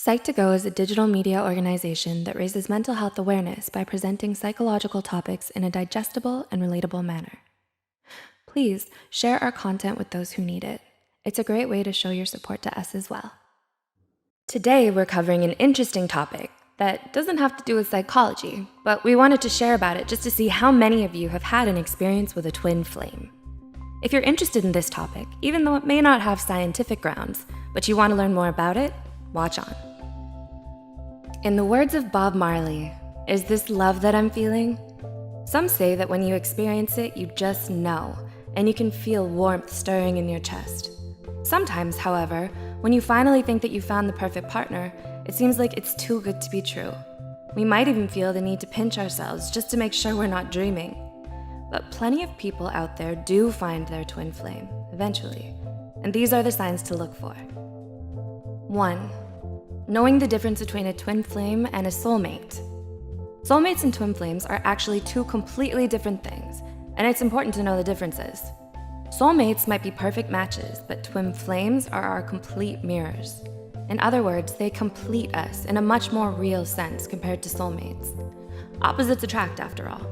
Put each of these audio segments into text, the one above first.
Psych2Go is a digital media organization that raises mental health awareness by presenting psychological topics in a digestible and relatable manner. Please share our content with those who need it. It's a great way to show your support to us as well. Today, we're covering an interesting topic that doesn't have to do with psychology, but we wanted to share about it just to see how many of you have had an experience with a twin flame. If you're interested in this topic, even though it may not have scientific grounds, but you want to learn more about it, watch on. In the words of Bob Marley, "Is this love that I'm feeling?" Some say that when you experience it, you just know, and you can feel warmth stirring in your chest. Sometimes, however, when you finally think that you found the perfect partner, it seems like it's too good to be true. We might even feel the need to pinch ourselves just to make sure we're not dreaming. But plenty of people out there do find their twin flame, eventually, and these are the signs to look for. 1. Knowing the difference between a twin flame and a soulmate. Soulmates and twin flames are actually two completely different things, and it's important to know the differences. Soulmates might be perfect matches, but twin flames are our complete mirrors. In other words, they complete us in a much more real sense compared to soulmates. Opposites attract, after all.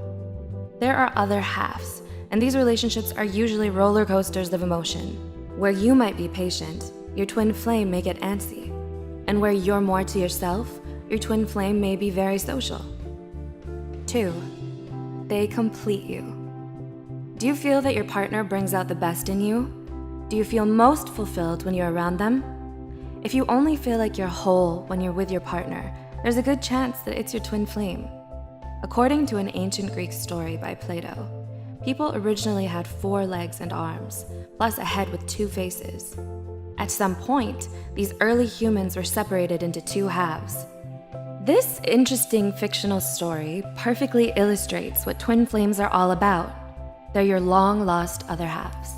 There are other halves, and these relationships are usually roller coasters of emotion. Where you might be patient, your twin flame may get antsy. And where you're more to yourself, your twin flame may be very social. 2. They complete you. Do you feel that your partner brings out the best in you? Do you feel most fulfilled when you're around them? If you only feel like you're whole when you're with your partner, there's a good chance that it's your twin flame. According to an ancient Greek story by Plato, people originally had 4 legs and arms, plus a head with 2 faces. At some point, these early humans were separated into 2 halves. This interesting fictional story perfectly illustrates what twin flames are all about. They're your long-lost other halves.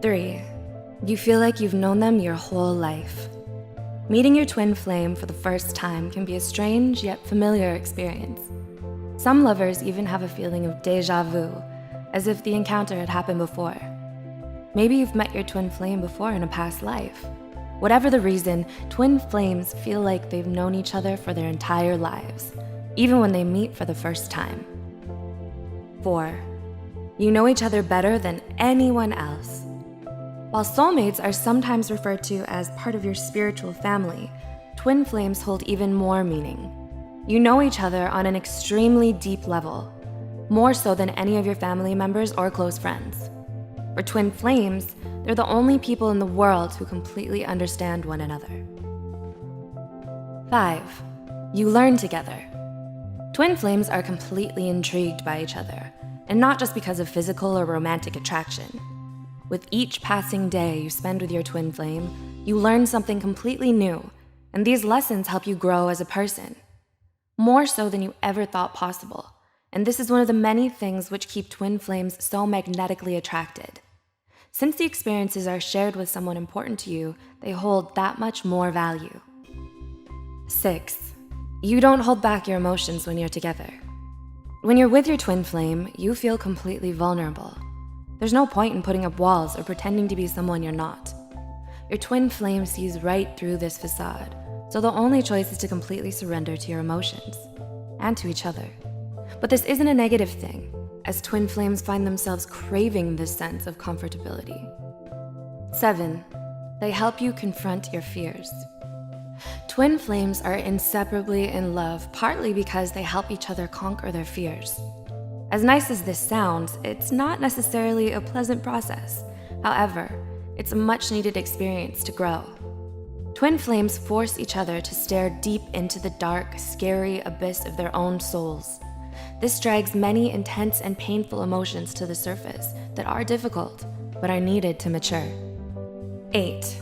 3. You feel like you've known them your whole life. Meeting your twin flame for the first time can be a strange yet familiar experience. Some lovers even have a feeling of déjà vu, as if the encounter had happened before. Maybe you've met your twin flame before in a past life. Whatever the reason, twin flames feel like they've known each other for their entire lives, even when they meet for the first time. 4. You know each other better than anyone else. While soulmates are sometimes referred to as part of your spiritual family, twin flames hold even more meaning. You know each other on an extremely deep level, more so than any of your family members or close friends. For twin flames, they're the only people in the world who completely understand one another. 5. You learn together. Twin flames are completely intrigued by each other, and not just because of physical or romantic attraction. With each passing day you spend with your twin flame, you learn something completely new, and these lessons help you grow as a person, more so than you ever thought possible. And this is one of the many things which keep twin flames so magnetically attracted. Since the experiences are shared with someone important to you, they hold that much more value. 6. You don't hold back your emotions when you're together. When you're with your twin flame, you feel completely vulnerable. There's no point in putting up walls or pretending to be someone you're not. Your twin flame sees right through this facade, so the only choice is to completely surrender to your emotions and to each other. But this isn't a negative thing, as twin flames find themselves craving this sense of comfortability. 7. They help you confront your fears. Twin flames are inseparably in love, partly because they help each other conquer their fears. As nice as this sounds, it's not necessarily a pleasant process. However, it's a much-needed experience to grow. Twin flames force each other to stare deep into the dark, scary abyss of their own souls. This drags many intense and painful emotions to the surface that are difficult, but are needed to mature. 8.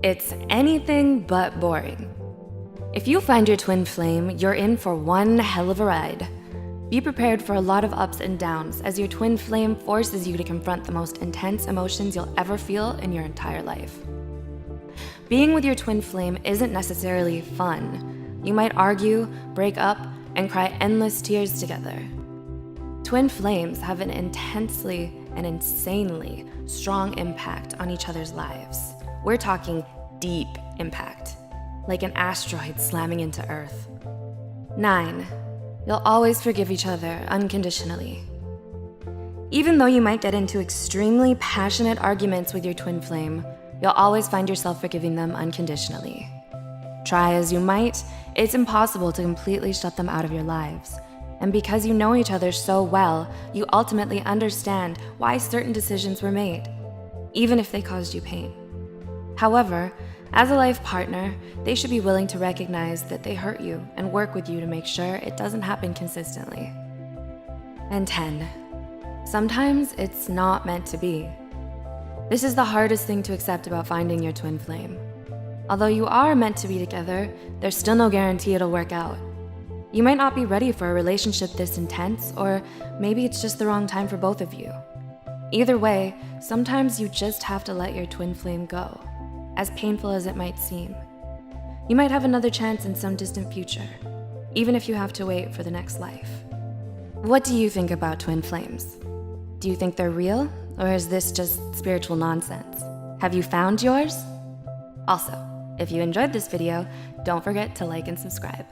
It's anything but boring. If you find your twin flame, you're in for one hell of a ride. Be prepared for a lot of ups and downs, as your twin flame forces you to confront the most intense emotions you'll ever feel in your entire life. Being with your twin flame isn't necessarily fun. You might argue, break up, and cry endless tears together. Twin flames have an intensely and insanely strong impact on each other's lives. We're talking deep impact. like an asteroid slamming into Earth. 9. You'll always forgive each other unconditionally. Even though you might get into extremely passionate arguments with your twin flame, you'll always find yourself forgiving them unconditionally. Try as you might, it's impossible to completely shut them out of your lives. And because you know each other so well, you ultimately understand why certain decisions were made, even if they caused you pain. However, as a life partner, they should be willing to recognize that they hurt you and work with you to make sure it doesn't happen consistently. And 10. Sometimes it's not meant to be. This is the hardest thing to accept about finding your twin flame. Although you are meant to be together, there's still no guarantee it'll work out. You might not be ready for a relationship this intense, or maybe it's just the wrong time for both of you. Either way, sometimes you just have to let your twin flame go, as painful as it might seem. You might have another chance in some distant future, even if you have to wait for the next life. What do you think about twin flames? Do you think they're real, or is this just spiritual nonsense? Have you found yours? Also, if you enjoyed this video, don't forget to like and subscribe.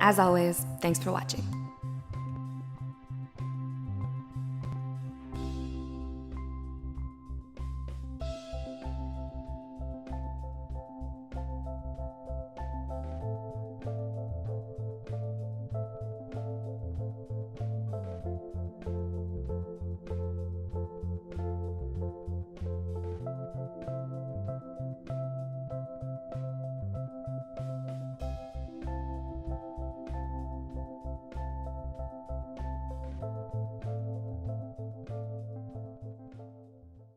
As always, thanks for watching.